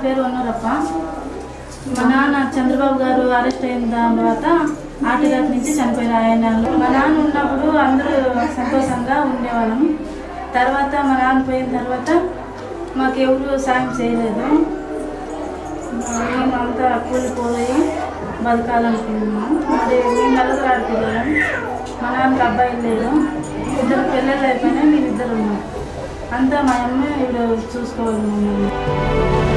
పేరు వన్నూరప్ప. మా నాన్న చంద్రబాబు గారు అరెస్ట్ అయిన తర్వాత ఆటగారి నుంచి చనిపోయిన ఆయన. మా నాన్న ఉన్నప్పుడు అందరూ సంతోషంగా ఉండేవాళ్ళం. తర్వాత మా నాన్న పోయిన తర్వాత మాకెవరు సాయం చేయలేదు. మేము అంతా కూలిపోయి బతకాలనుకున్నాము. మరి మేము నలుగురు ఆడుకోలేం. మా నాన్నకి అబ్బాయి లేదు. 2 పిల్లలు అయిపోయినా మేము 2 ఉన్నాం. అంతా మా అమ్మ ఇప్పుడు చూసుకోవాలి.